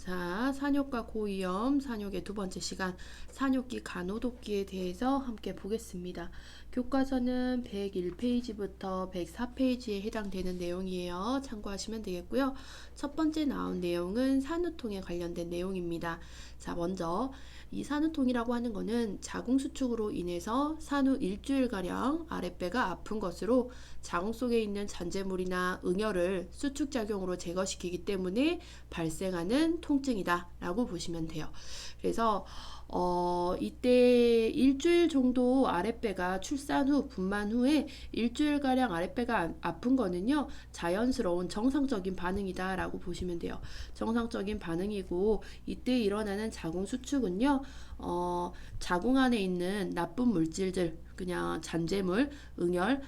자, 산욕과 고위험, 산욕의 두 번째 시간, 산욕기 간호독기에 대해서 함께 보겠습니다. 교과서는 101페이지부터 104페이지에 해당되는 내용이에요. 참고하시면 되겠고요. 첫 번째 나온 내용은 산후통에 관련된 내용입니다. 자, 먼저 이 산후통이라고 하는 것은 자궁수축으로 인해서 산후 일주일가량 아랫배가 아픈 것으로 자궁 속에 있는 잔재물이나 응혈을 수축작용으로 제거시키기 때문에 발생하는 통증이다 라고 보시면 돼요. 그래서 이때 일주일 정도 아랫배가 출산 후 분만 후에 일주일가량 아랫배가 아픈 거는요, 자연스러운 정상적인 반응이다 라고 보시면 돼요. 정상적인 반응이고, 이때 일어나는 자궁 수축은요, 자궁 안에 있는 나쁜 물질들, 그냥 잔재물, 응혈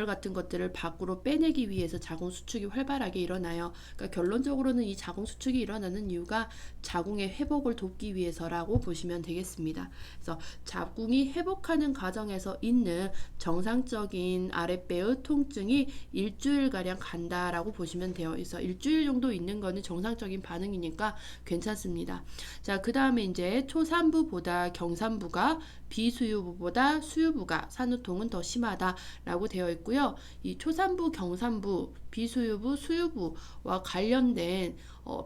같은 것들을 밖으로 빼내기 위해서 자궁 수축이 활발하게 일어나요. 그러니까 결론적으로는 이 자궁 수축이 일어나는 이유가 자궁의 회복을 돕기 위해서라고 보시면 되겠습니다. 그래서 자궁이 회복하는 과정에서 있는 정상적인 아랫배의 통증이 일주일가량 간다라고 보시면 돼요. 그래서 일주일 정도 있는 거는 정상적인 반응이니까 괜찮습니다. 자, 그 다음에 이제 초산부보다 경산부가 비수유부보다 수유부가 산후통은 더 심하다라고 되어 있고요. 이 초산부, 경산부, 비수유부, 수유부와 관련된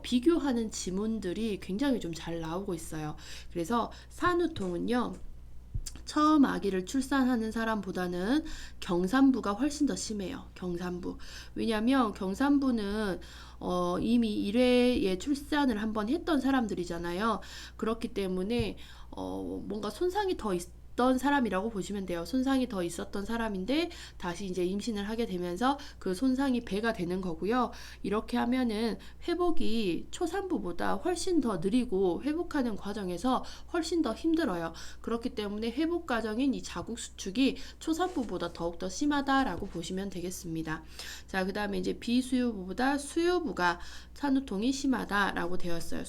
비교하는 지문들이 굉장히 좀 잘 나오고 있어요. 그래서 산후통은요, 처음 아기를 출산하는 사람보다는 경산부가 훨씬 더 심해요. 경산부. 왜냐하면 경산부는 이미 1회에 출산을 한번 했던 사람들이잖아요. 그렇기 때문에 뭔가 손상이 더 있던 사람이라고 보시면 돼요. 손상이 더 있었던 사람인데 다시 이제 임신을 하게 되면서 그 손상이 배가 되는 거고요. 이렇게 하면은 회복이 초산부보다 훨씬 더 느리고 회복하는 과정에서 훨씬 더 힘들어요. 그렇기 때문에 회복 과정인 이 자궁 수축이 초산부보다 더욱더 심하다라고 보시면 되겠습니다. 자, 그 다음에 이제 비수유부보다 수유부가 산후통이 심하다라고 되었어요.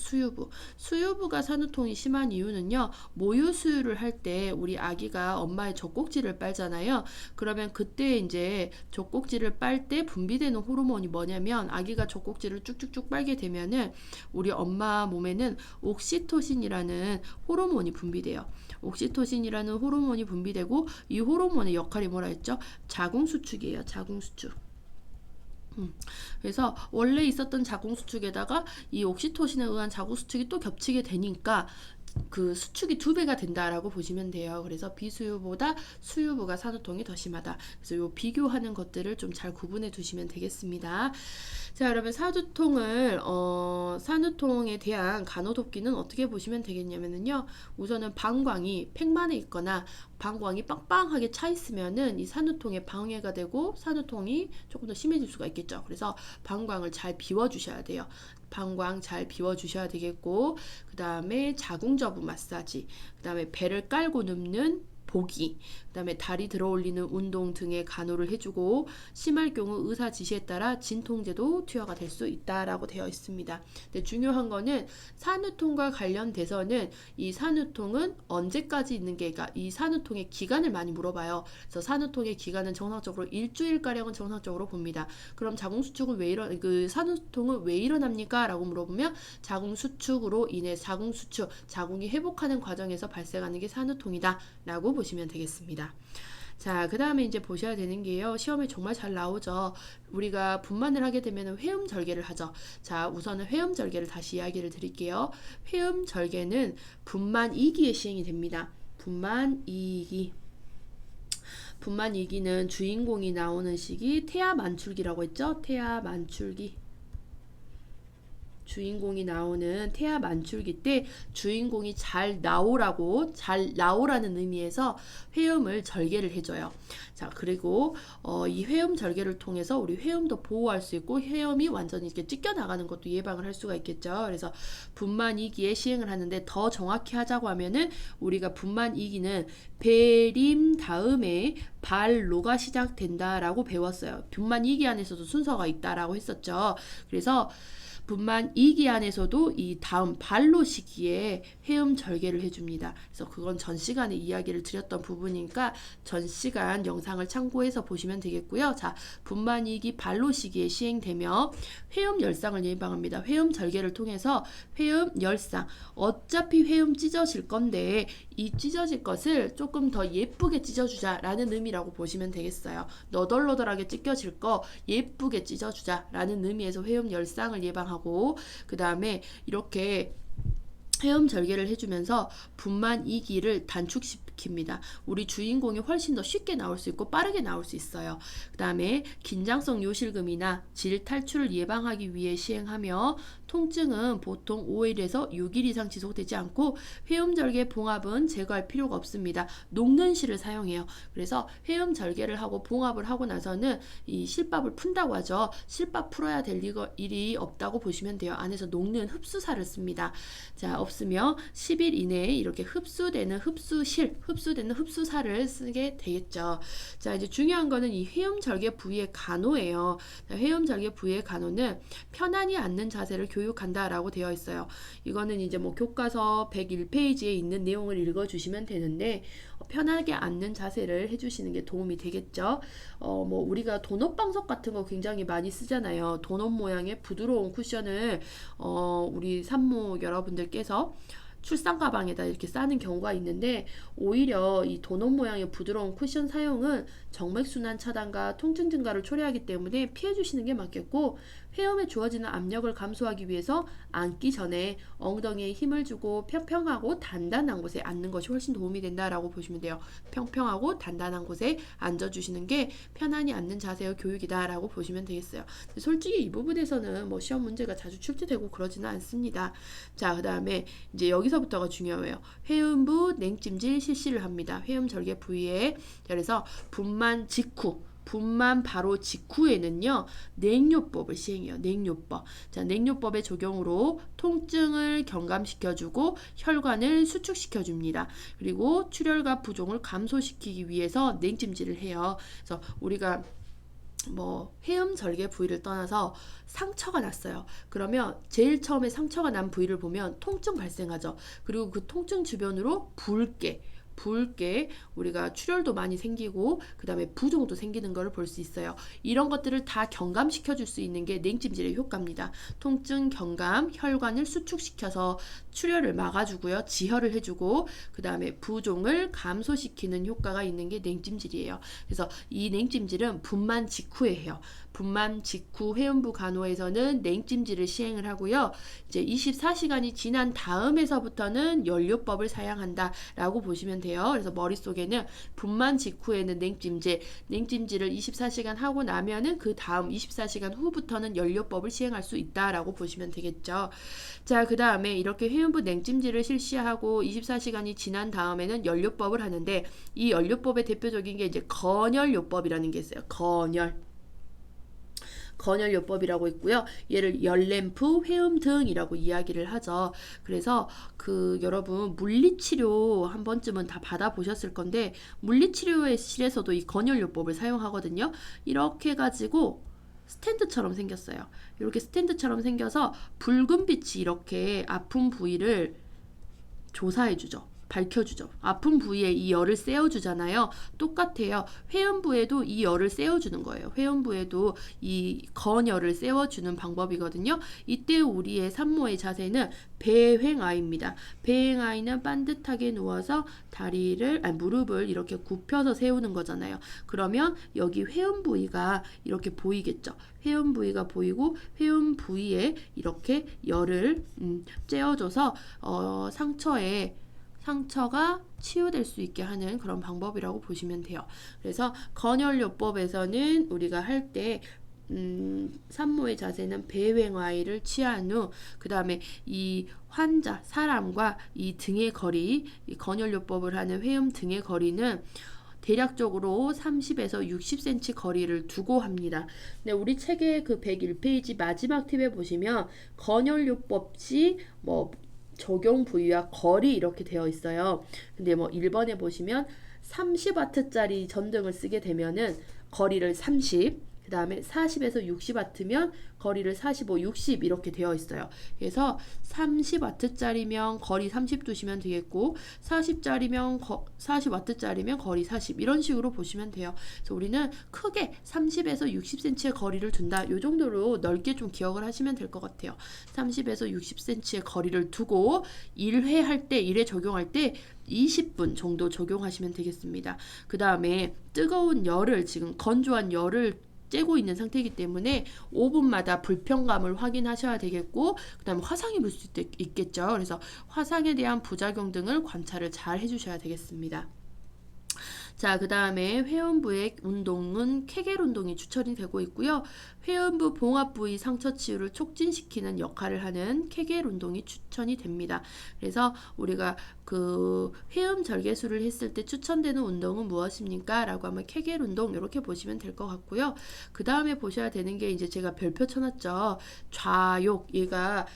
수유부가 산후통이 심한 이유는요, 모유 수유를 할 때 우리 아기가 엄마의 젖꼭지를 빨잖아요. 그러면 그때 이제 젖꼭지를 빨 때 분비되는 호르몬이 뭐냐면, 아기가 젖꼭지를 쭉쭉쭉 빨게 되면은 우리 엄마 몸에는 옥시토신이라는 호르몬이 분비돼요. 옥시토신이라는 호르몬이 분비되고, 이 호르몬의 역할이 뭐라 했죠? 자궁 수축이에요. 자궁 수축. 그래서 원래 있었던 자궁 수축에다가 이 옥시토신에 의한 자궁 수축이 또 겹치게 되니까 그 수축이 2배가 된다라고 보시면 돼요. 그래서 비수유보다 수유부가 산후통이 더 심하다. 그래서 요 비교하는 것들을 좀 잘 구분해 두시면 되겠습니다. 자, 여러분 산후통에 대한 간호독기는 어떻게 보시면 되겠냐면요. 우선은 방광이 팽만해 있거나 방광이 빵빵하게 차 있으면은 이 산후통에 방해가 되고 산후통이 조금 더 심해질 수가 있겠죠. 그래서 방광을 잘 비워 주셔야 돼요. 방광 잘 비워 주셔야 되겠고, 그 다음에 자궁저부 마사지, 그 다음에 배를 깔고 눕는 보기, 그 다음에 다리 들어 올리는 운동 등의 간호를 해주고, 심할 경우 의사 지시에 따라 진통제도 투여가 될 수 있다라고 되어 있습니다. 근데 중요한 거는 산후통과 관련돼서는 이 산후통은 언제까지 있는 게, 그러니까 이 산후통의 기간을 많이 물어봐요. 그래서 산후통의 기간은 정상적으로 일주일가량은 정상적으로 봅니다. 그럼 자궁수축은 산후통은 왜 일어납니까? 라고 물어보면 자궁수축으로 인해 자궁이 회복하는 과정에서 발생하는 게 산후통이다 라고 보시면 되겠습니다. 자, 그 다음에 이제 보셔야 되는 게요, 시험에 정말 잘 나오죠. 우리가 분만을 하게 되면 회음절개를 하죠. 자, 우선은 회음절개를 다시 이야기를 드릴게요. 회음절개는 분만 2기에 시행이 됩니다. 분만 2기는 주인공이 나오는 시기 태아 만출기라고 했죠. 태아 만출기. 주인공이 나오는 태아 만출기 때 주인공이 잘 나오라는 의미에서 회음을 절개를 해줘요. 자, 그리고 이 회음 절개를 통해서 우리 회음도 보호할 수 있고 회음이 완전히 이렇게 찢겨 나가는 것도 예방을 할 수가 있겠죠. 그래서 분만 2기에 시행을 하는데, 더 정확히 하자고 하면은 우리가 분만 2기는 배림 다음에 발로가 시작된다라고 배웠어요. 분만 2기 안에서도 순서가 있다라고 했었죠. 그래서 분만 2기안에서도 이 다음 반로 시기에 회음 절개를 해줍니다. 그래서 그건 전 시간에 이야기를 드렸던 부분이니까 전 시간 영상을 참고해서 보시면 되겠고요. 자, 분만 2기 반로 시기에 시행되며 회음 열상을 예방합니다. 회음 절개를 통해서 회음 열상, 어차피 회음 찢어질 건데 이 찢어질 것을 조금 더 예쁘게 찢어주자라는 의미라고 보시면 되겠어요. 너덜너덜하게 찢겨질 거 예쁘게 찢어주자라는 의미에서 회음 열상을 예방하고, 그 다음에 이렇게 회음 절개를 해주면서 분만 2기를 단축시킵니다. 우리 주인공이 훨씬 더 쉽게 나올 수 있고 빠르게 나올 수 있어요. 그 다음에 긴장성 요실금이나 질 탈출을 예방하기 위해 시행하며 통증은 보통 5일에서 6일 이상 지속되지 않고 회음 절개 봉합은 제거할 필요가 없습니다. 녹는 실을 사용해요. 그래서 회음 절개를 하고 봉합을 하고 나서는 이 실밥을 푼다고 하죠. 실밥 풀어야 될 일이 없다고 보시면 돼요. 안에서 녹는 흡수살을 씁니다. 자, 없으며 10일 이내에 이렇게 흡수되는 흡수살을 쓰게 되겠죠. 자, 이제 중요한 거는 이 회음 절개 부위의 간호예요. 자, 회음 절개 부위의 간호는 편안히 앉는 자세를 교육한다라고 되어 있어요. 이거는 이제 뭐 교과서 101페이지에 있는 내용을 읽어주시면 되는데 편하게 앉는 자세를 해주시는 게 도움이 되겠죠. 뭐 우리가 도넛 방석 같은 거 굉장히 많이 쓰잖아요. 도넛 모양의 부드러운 쿠션을 우리 산모 여러분들께서 출산 가방에다 이렇게 싸는 경우가 있는데 오히려 이 도넛 모양의 부드러운 쿠션 사용은 정맥순환 차단과 통증 증가를 초래하기 때문에 피해 주시는 게 맞겠고, 회음에 주어지는 압력을 감소하기 위해서 앉기 전에 엉덩이에 힘을 주고 평평하고 단단한 곳에 앉는 것이 훨씬 도움이 된다라고 보시면 돼요. 평평하고 단단한 곳에 앉아주시는 게 편안히 앉는 자세의 교육이다라고 보시면 되겠어요. 솔직히 이 부분에서는 뭐 시험 문제가 자주 출제되고 그러지는 않습니다. 자, 그 다음에 이제 여기서부터가 중요해요. 회음부 냉찜질 실시를 합니다. 회음 절개 부위에. 그래서 분만 바로 직후에는요, 냉요법을 시행해요. 냉요법. 자, 냉요법의 적용으로 통증을 경감시켜주고 혈관을 수축시켜줍니다. 그리고 출혈과 부종을 감소시키기 위해서 냉찜질을 해요. 그래서 우리가 뭐 회음 절개 부위를 떠나서 상처가 났어요. 그러면 제일 처음에 상처가 난 부위를 보면 통증 발생하죠. 그리고 그 통증 주변으로 붉게 우리가 출혈도 많이 생기고 그 다음에 부종도 생기는 걸 볼 수 있어요. 이런 것들을 다 경감시켜 줄 수 있는 게 냉찜질의 효과입니다. 통증 경감, 혈관을 수축시켜서 출혈을 막아주고요. 지혈을 해주고 그 다음에 부종을 감소시키는 효과가 있는 게 냉찜질이에요. 그래서 이 냉찜질은 분만 직후에 해요. 분만 직후 회음부 간호에서는 냉찜질을 시행을 하고요. 이제 24시간이 지난 다음에서부터는 연료법을 사용한다라고 보시면 돼요. 그래서 머릿속에는 분만 직후에는 냉찜질을 24시간 하고 나면은 그 다음 24시간 후부터는 연료법을 시행할 수 있다라고 보시면 되겠죠. 자, 그 다음에 이렇게 회음부 냉찜질을 실시하고 24시간이 지난 다음에는 연료법을 하는데 이 연료법의 대표적인 게 이제 건열요법이라는 게 있어요. 건열요법이라고 있고요. 얘를 열램프, 회음 등이라고 이야기를 하죠. 그래서 여러분 물리치료 한 번쯤은 다 받아보셨을 건데 물리치료실에서도 이 건열요법을 사용하거든요. 이렇게 해가지고 스탠드처럼 생겼어요. 이렇게 스탠드처럼 생겨서 붉은 빛이 이렇게 아픈 부위를 조사해주죠. 밝혀주죠. 아픈 부위에 이 열을 쐬어주잖아요. 똑같아요. 회음부에도 이 열을 쐬어주는 거예요. 회음부에도 이 건열을 쐬어주는 방법이거든요. 이때 우리의 산모의 자세는 배횡아입니다. 배횡아이는 반듯하게 누워서 무릎을 이렇게 굽혀서 세우는 거잖아요. 그러면 여기 회음 부위가 이렇게 보이겠죠. 회음 부위가 보이고 회음 부위에 이렇게 열을 쬐어줘서 상처가 치유될 수 있게 하는 그런 방법이라고 보시면 돼요. 그래서 건열요법에서는 우리가 할 때 산모의 자세는 배횡아이를 취한 후 그 다음에 이 환자 사람과 이 등의 거리, 이 건열요법을 하는 회음 등의 거리는 대략적으로 30에서 60cm 거리를 두고 합니다. 근데 우리 책의 그 101페이지 마지막 팁에 보시면 건열요법 시 뭐 적용 부위와 거리 이렇게 되어 있어요. 근데 뭐 1번에 보시면 30W짜리 전등을 쓰게 되면은 거리를 30, 그 다음에 40에서 60W면 거리를 45, 60 이렇게 되어 있어요. 그래서 30W짜리면 거리 30 두시면 되겠고 40W짜리면 거리 40 이런 식으로 보시면 돼요. 그래서 우리는 크게 30에서 60cm의 거리를 둔다. 이 정도로 넓게 좀 기억을 하시면 될 것 같아요. 30에서 60cm의 거리를 두고 1회 적용할 때 20분 정도 적용하시면 되겠습니다. 그 다음에 뜨거운 열을 지금 건조한 열을 쬐고 있는 상태이기 때문에 5분마다 불편감을 확인하셔야 되겠고 그 다음에 화상이 불 수 있겠죠. 그래서 화상에 대한 부작용 등을 관찰을 잘 해주셔야 되겠습니다. 자, 그 다음에 회음부의 운동은 케겔 운동이 추천이 되고 있고요. 회음부 봉합 부위 상처 치유를 촉진시키는 역할을 하는 케겔 운동이 추천이 됩니다. 그래서 우리가 그 회음 절개술을 했을 때 추천되는 운동은 무엇입니까? 라고 하면 케겔 운동 이렇게 보시면 될 것 같고요. 그 다음에 보셔야 되는 게 이제 제가 별표 쳐놨죠. 좌욕, 얘가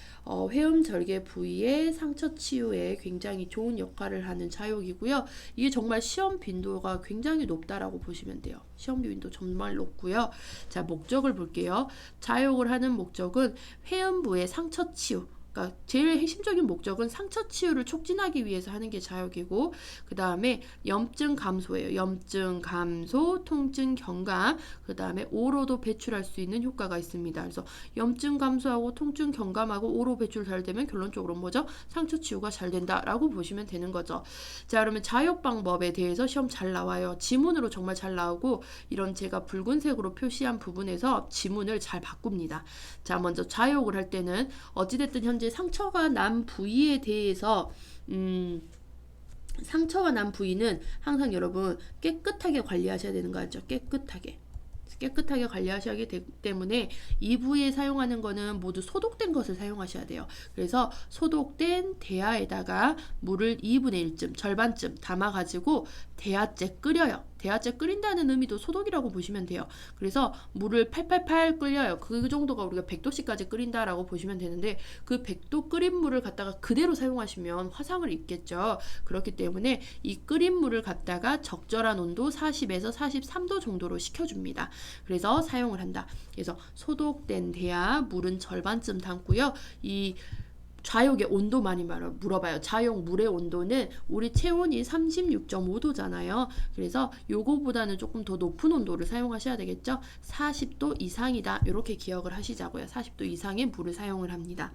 회음 절개 부위의 상처 치유에 굉장히 좋은 역할을 하는 좌욕이고요. 이게 정말 시험 빈도가 굉장히 높다라고 보시면 돼요. 시험 빈도 정말 높고요. 자, 목적을 볼게요. 좌욕을 하는 목적은 회음부의 상처 치유, 그러니까 제일 핵심적인 목적은 상처 치유를 촉진하기 위해서 하는 게 좌욕이고 그 다음에 염증 감소예요. 염증 감소, 통증 경감, 그 다음에 오로도 배출할 수 있는 효과가 있습니다. 그래서 염증 감소하고 통증 경감하고 오로 배출 잘 되면 결론적으로 뭐죠? 상처 치유가 잘 된다라고 보시면 되는 거죠. 자, 그러면 좌욕 방법에 대해서 시험 잘 나와요. 지문으로 정말 잘 나오고 이런 제가 붉은색으로 표시한 부분에서 지문을 잘 바꿉니다. 자, 먼저 좌욕을 할 때는 어찌됐든 현재 상처가 난 부위에 대해서 상처가 난 부위는 항상 여러분 깨끗하게 관리하셔야 되는 거 알죠? 깨끗하게 관리하셔야 하기 때문에 이 부위에 사용하는 거는 모두 소독된 것을 사용하셔야 돼요. 그래서 소독된 대야에다가 물을 2분의 1쯤, 절반쯤 담아가지고 대야째 끓여요. 대야째 끓인다는 의미도 소독이라고 보시면 돼요. 그래서 물을 팔팔팔 끓여요. 그 정도가 우리가 100도씨까지 끓인다라고 보시면 되는데 그 100도 끓인 물을 갖다가 그대로 사용하시면 화상을 입겠죠. 그렇기 때문에 이 끓인 물을 갖다가 적절한 온도 40에서 43도 정도로 식혀줍니다. 그래서 사용을 한다. 그래서 소독된 대야 물은 절반쯤 담고요. 이 좌욕의 온도 많이 물어봐요. 좌욕 물의 온도는 우리 체온이 36.5도잖아요. 그래서 요거보다는 조금 더 높은 온도를 사용하셔야 되겠죠. 40도 이상이다. 이렇게 기억을 하시자고요. 40도 이상의 물을 사용을 합니다.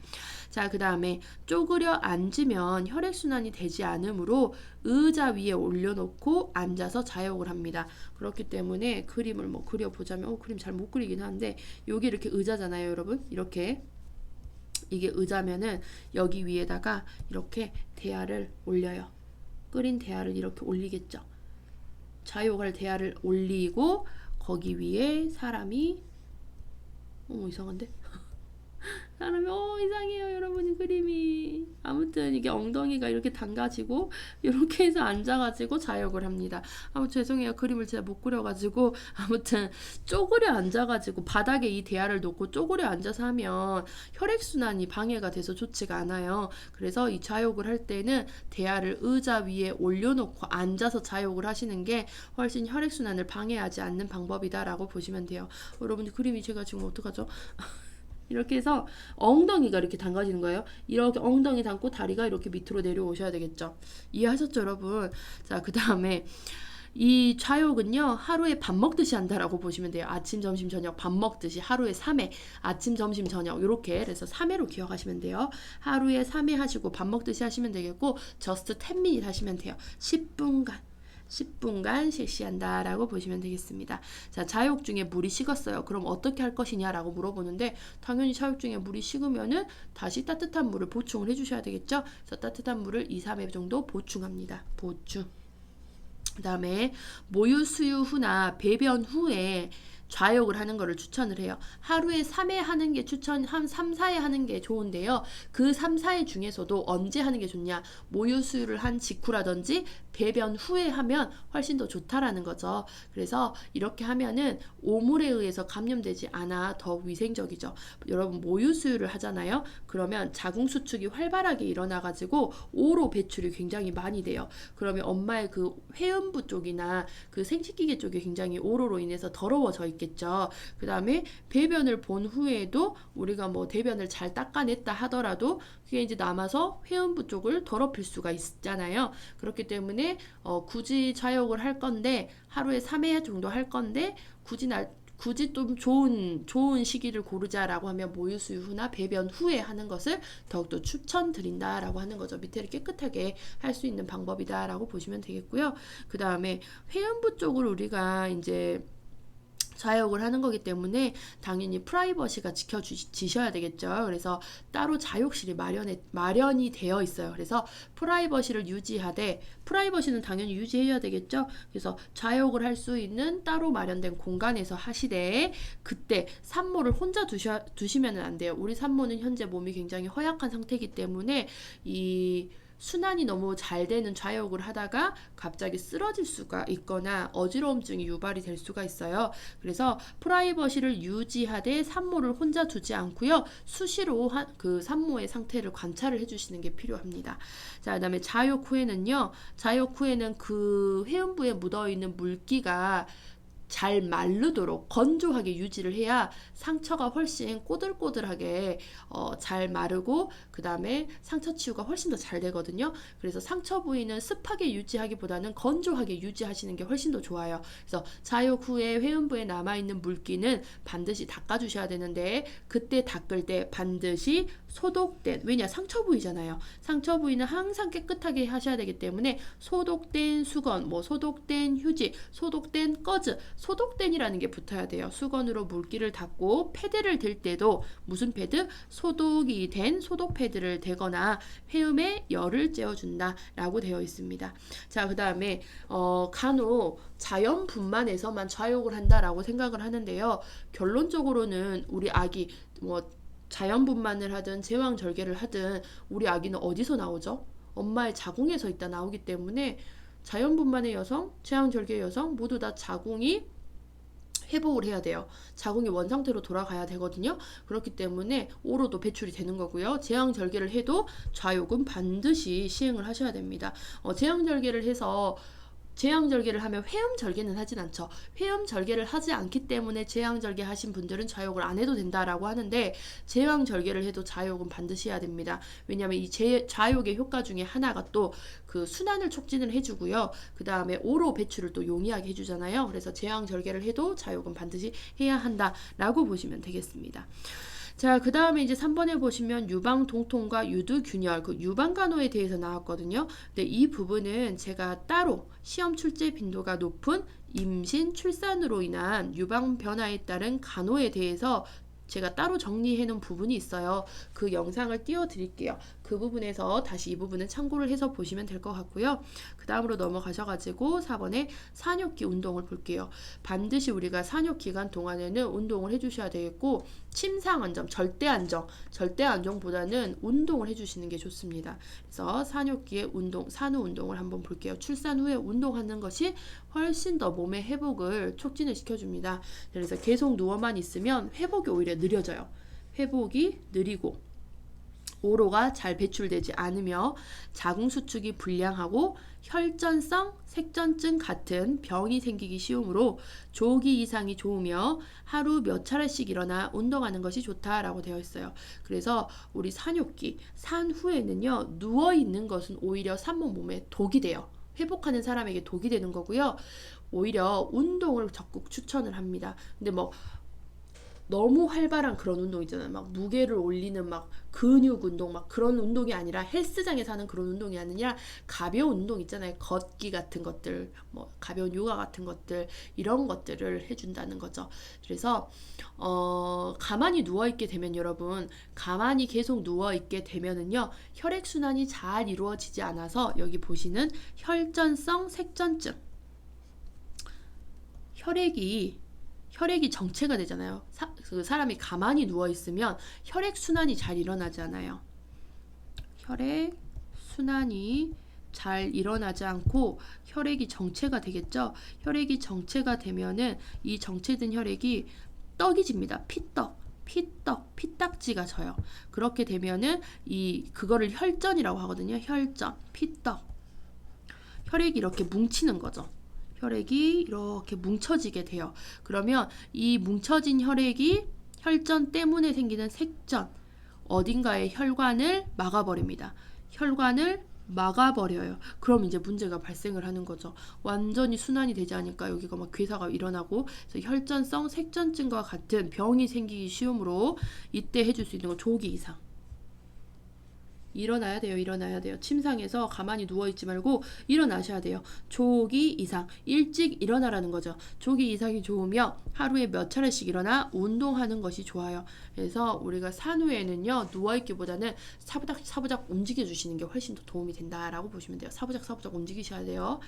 자, 그 다음에 쪼그려 앉으면 혈액순환이 되지 않으므로 의자 위에 올려놓고 앉아서 좌욕을 합니다. 그렇기 때문에 그림을 뭐 그려보자면 그림 잘 못 그리긴 한데 여기 이렇게 의자잖아요, 여러분. 이렇게 이게 의자면은 여기 위에다가 이렇게 대야를 올려요. 끓인 대야를 이렇게 올리겠죠. 좌욕할 대야를 올리고 거기 위에 사람이 이상한데? 사람이 이상해요, 여러분. 그림이 아무튼 이게 엉덩이가 이렇게 당겨지고 이렇게 해서 앉아가지고 좌욕을 합니다. 죄송해요, 그림을 제가 못 그려가지고. 아무튼 쪼그려 앉아가지고 바닥에 이 대야를 놓고 쪼그려 앉아서 하면 혈액순환이 방해가 돼서 좋지가 않아요. 그래서 이 좌욕을 할 때는 대야를 의자 위에 올려놓고 앉아서 좌욕을 하시는 게 훨씬 혈액순환을 방해하지 않는 방법이다라고 보시면 돼요. 여러분, 그림이 제가 지금 어떡하죠? 이렇게 해서 엉덩이가 이렇게 담가지는 거예요. 이렇게 엉덩이 담고 다리가 이렇게 밑으로 내려오셔야 되겠죠. 이해하셨죠, 여러분? 자, 그 다음에 이 좌욕은요, 하루에 밥 먹듯이 한다라고 보시면 돼요. 아침, 점심, 저녁 밥 먹듯이 하루에 3회, 아침, 점심, 저녁 이렇게. 그래서 3회로 기억하시면 돼요. 하루에 3회 하시고 밥 먹듯이 하시면 되겠고 just 10minute 하시면 돼요. 10분간 실시한다 라고 보시면 되겠습니다. 자, 좌욕 중에 물이 식었어요. 그럼 어떻게 할 것이냐 라고 물어보는데 당연히 좌욕 중에 물이 식으면은 다시 따뜻한 물을 보충을 해주셔야 되겠죠. 그래서 따뜻한 물을 2, 3회 정도 보충합니다. 보충. 그 다음에 모유 수유 후나 배변 후에 좌욕을 하는 거를 추천을 해요. 하루에 3회 하는 게 한 3, 4회 하는 게 좋은데요. 그 3, 4회 중에서도 언제 하는 게 좋냐? 모유 수유를 한 직후라든지 배변 후에 하면 훨씬 더 좋다라는 거죠. 그래서 이렇게 하면은 오물에 의해서 감염되지 않아 더 위생적이죠. 여러분 모유 수유를 하잖아요. 그러면 자궁 수축이 활발하게 일어나가지고 오로 배출이 굉장히 많이 돼요. 그러면 엄마의 그 회음부 쪽이나 그 생식기계 쪽이 굉장히 오로로 인해서 더러워져 있겠죠. 그 다음에 배변을 본 후에도 우리가 뭐 대변을 잘 닦아냈다 하더라도 그게 이제 남아서 회음부 쪽을 더럽힐 수가 있잖아요. 그렇기 때문에 굳이 좌욕을 할 건데 하루에 3회 정도 할 건데 굳이 좀 좋은 시기를 고르자라고 하면 모유 수유 후나 배변 후에 하는 것을 더욱더 추천드린다라고 하는 거죠. 밑에를 깨끗하게 할 수 있는 방법이다라고 보시면 되겠고요. 그 다음에 회음부 쪽을 우리가 이제 좌욕을 하는 거기 때문에 당연히 프라이버시가 지켜지셔야 되겠죠. 그래서 따로 자욕실이 마련이 되어 있어요. 그래서 프라이버시를 유지하되 프라이버시는 당연히 유지해야 되겠죠. 그래서 좌욕을 할 수 있는 따로 마련된 공간에서 하시되 그때 산모를 혼자 두시면 안 돼요. 우리 산모는 현재 몸이 굉장히 허약한 상태이기 때문에 이 순환이 너무 잘 되는 좌욕을 하다가 갑자기 쓰러질 수가 있거나 어지러움증이 유발이 될 수가 있어요. 그래서 프라이버시를 유지하되 산모를 혼자 두지 않고요. 수시로 그 산모의 상태를 관찰을 해주시는 게 필요합니다. 자, 그다음에 자욕 후에는 그 회음부에 묻어있는 물기가 잘 마르도록 건조하게 유지를 해야 상처가 훨씬 꼬들꼬들하게 잘 마르고 그 다음에 상처 치유가 훨씬 더 잘 되거든요. 그래서 상처 부위는 습하게 유지하기보다는 건조하게 유지하시는 게 훨씬 더 좋아요. 그래서 자욕 후에 회음부에 남아있는 물기는 반드시 닦아주셔야 되는데 그때 닦을 때 반드시 소독된, 왜냐 상처 부위잖아요. 상처 부위는 항상 깨끗하게 하셔야 되기 때문에 소독된 수건, 뭐 소독된 휴지, 소독된 꺼즈, 소독된이라는 게 붙어야 돼요. 수건으로 물기를 닦고 패드를 댈 때도 무슨 패드? 소독이 된 소독 패드를 대거나 회음에 열을 쬐어준다 라고 되어 있습니다. 자, 그 다음에 간혹 자연 분만에서만 좌욕을 한다라고 생각을 하는데요. 결론적으로는 우리 아기 뭐 자연 분만을 하든 제왕절개를 하든 우리 아기는 어디서 나오죠? 엄마의 자궁에서 있다 나오기 때문에 자연 분만의 여성, 제왕절개의 여성 모두 다 자궁이 회복을 해야 돼요. 자궁이 원상태로 돌아가야 되거든요. 그렇기 때문에 오로도 배출이 되는 거고요. 제왕절개를 해도 좌욕은 반드시 시행을 하셔야 됩니다. 제왕절개를 해서 제왕절개를 하면 회음절개는 하진 않죠. 회음절개를 하지 않기 때문에 제왕절개 하신 분들은 좌욕을 안 해도 된다라고 하는데 제왕절개를 해도 좌욕은 반드시 해야 됩니다. 왜냐하면 이 좌욕의 효과 중에 하나가 또 그 순환을 촉진을 해주고요. 그 다음에 오로 배출을 또 용이하게 해주잖아요. 그래서 제왕절개를 해도 좌욕은 반드시 해야 한다라고 보시면 되겠습니다. 자, 그 다음에 이제 3번에 보시면 유방통통과 유두균열, 그 유방간호에 대해서 나왔거든요. 근데 이 부분은 제가 따로 시험 출제 빈도가 높은 임신, 출산으로 인한 유방 변화에 따른 간호에 대해서 제가 따로 정리해 놓은 부분이 있어요. 그 영상을 띄워 드릴게요. 그 부분에서 다시 이 부분은 참고를 해서 보시면 될 것 같고요. 그 다음으로 넘어가셔가지고 4번에 산욕기 운동을 볼게요. 반드시 우리가 산욕 기간 동안에는 운동을 해주셔야 되겠고 침상 안정, 절대 안정보다는 운동을 해주시는 게 좋습니다. 그래서 산욕기의 운동, 산후 운동을 한번 볼게요. 출산 후에 운동하는 것이 훨씬 더 몸의 회복을 촉진을 시켜줍니다. 그래서 계속 누워만 있으면 회복이 오히려 느려져요. 회복이 느리고 오로가 잘 배출되지 않으며 자궁 수축이 불량하고 혈전성 색전증 같은 병이 생기기 쉬우므로 조기 이상이 좋으며 하루 몇 차례씩 일어나 운동하는 것이 좋다라고 되어 있어요. 그래서 우리 산욕기, 산 후에는요 누워 있는 것은 오히려 산모 몸에 독이 돼요. 회복하는 사람에게 독이 되는 거고요. 오히려 운동을 적극 추천을 합니다. 근데 뭐 너무 활발한 그런 운동 있잖아요. 막 무게를 올리는 막 근육 운동 막 그런 운동이 아니라 헬스장에서 하는 그런 운동이 아니라 가벼운 운동 있잖아요. 걷기 같은 것들, 뭐 가벼운 요가 같은 것들 이런 것들을 해준다는 거죠. 그래서 가만히 누워 있게 되면 여러분 가만히 계속 누워 있게 되면은요 혈액 순환이 잘 이루어지지 않아서 여기 보시는 혈전성 색전증 혈액이 정체가 되잖아요. 그 사람이 가만히 누워있으면 혈액순환이 잘 일어나지 않아요. 혈액순환이 잘 일어나지 않고 혈액이 정체가 되겠죠. 혈액이 정체가 되면은 이 정체된 혈액이 떡이 집니다. 피딱지가 져요. 그렇게 되면은 그거를 혈전이라고 하거든요. 혈전, 피떡. 혈액이 이렇게 뭉치는 거죠. 혈액이 이렇게 뭉쳐지게 돼요. 그러면 이 뭉쳐진 혈액이 혈전 때문에 생기는 색전, 어딘가에 혈관을 막아버립니다. 혈관을 막아버려요. 그럼 이제 문제가 발생을 하는 거죠. 완전히 순환이 되지 않으니까 여기가 막 괴사가 일어나고, 그래서 혈전성 색전증과 같은 병이 생기기 쉬우므로 이때 해줄 수 있는 건 조기 이상. 일어나야 돼요. 침상에서 가만히 누워있지 말고 일어나셔야 돼요. 조기 이상, 일찍 일어나라는 거죠. 조기 이상이 좋으며 하루에 몇 차례씩 일어나 운동하는 것이 좋아요. 그래서 우리가 산후에는요, 누워있기보다는 사부작 움직여주시는 게 훨씬 더 도움이 된다라고 보시면 돼요. 사부작 움직이셔야 돼요.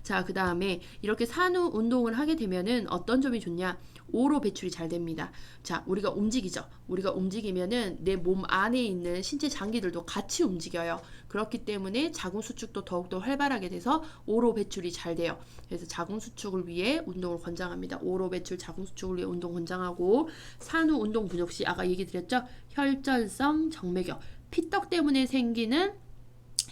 자, 그 다음에 이렇게 산후 운동을 하게 되면은 어떤 점이 좋냐? 오로 배출이 잘 됩니다. 자, 우리가 움직이죠. 우리가 움직이면은 내 몸 안에 있는 신체 장기들도 같이 움직여요. 그렇기 때문에 자궁수축도 더욱더 활발하게 돼서 오로 배출이 잘 돼요. 그래서 자궁수축을 위해 운동을 권장합니다. 오로 배출, 자궁수축을 위해 운동 권장하고, 산후 운동 부족 시 아까 얘기 드렸죠. 혈전성 정맥역, 피떡 때문에 생기는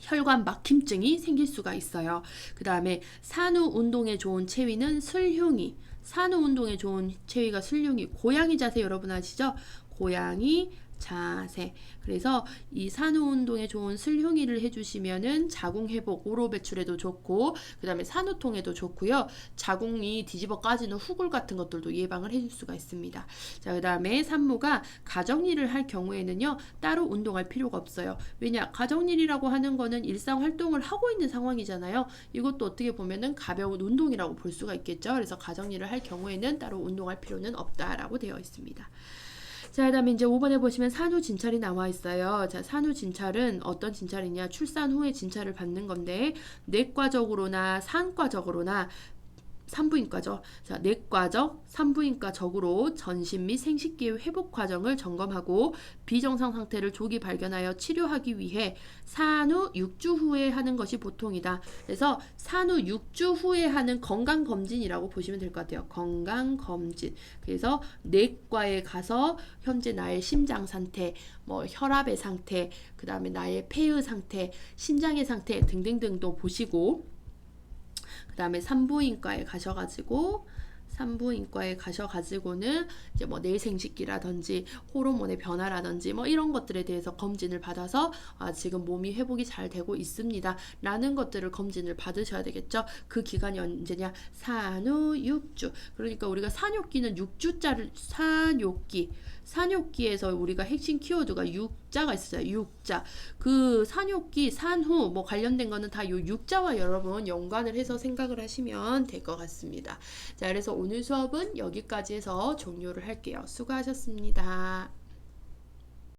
혈관 막힘증이 생길 수가 있어요. 그 다음에 산후 운동에 좋은 체위는 슬흉이. 산후 운동에 좋은 체위가 슬흉이. 고양이 자세 여러분 아시죠? 고양이 자세. 그래서 이 산후 운동에 좋은 슬흉이를 해주시면은 자궁 회복, 오로 배출에도 좋고, 그 다음에 산후통에도 좋고요. 자궁이 뒤집어 까지는 후굴 같은 것들도 예방을 해줄 수가 있습니다. 자, 그 다음에 산모가 가정일을 할 경우에는요, 따로 운동할 필요가 없어요. 왜냐? 가정일이라고 하는 거는 일상 활동을 하고 있는 상황이잖아요. 이것도 어떻게 보면은 가벼운 운동이라고 볼 수가 있겠죠. 그래서 가정일을 할 경우에는 따로 운동할 필요는 없다라고 되어 있습니다. 자, 그 다음에 이제 5번에 보시면 산후 진찰이 나와 있어요. 자, 산후 진찰은 어떤 진찰이냐? 출산 후에 진찰을 받는 건데, 내과적으로나 산과적으로나 산부인과죠. 자, 내과적, 산부인과적으로 전신 및 생식기의 회복 과정을 점검하고 비정상 상태를 조기 발견하여 치료하기 위해 산후 6주 후에 하는 것이 보통이다. 그래서 산후 6주 후에 하는 건강검진이라고 보시면 될 것 같아요. 건강검진. 그래서 내과에 가서 현재 나의 심장 상태, 뭐 혈압의 상태, 그 다음에 나의 폐의 상태, 신장의 상태 등등등도 보시고, 그 다음에 산부인과에 가셔가지고는 이제 뭐 내생식기라든지 호르몬의 변화라든지 뭐 이런 것들에 대해서 검진을 받아서 지금 몸이 회복이 잘 되고 있습니다 라는 것들을 검진을 받으셔야 되겠죠. 그 기간이 언제냐? 산후 6주. 그러니까 우리가 산욕기는 6주짜리 산욕기에서 우리가 핵심 키워드가 6자가 있어요. 6자. 그 산욕기, 산후 뭐 관련된 거는 다 요 6자와 여러분 연관을 해서 생각을 하시면 될 것 같습니다. 자, 그래서 오늘 수업은 여기까지 해서 종료를 할게요. 수고하셨습니다.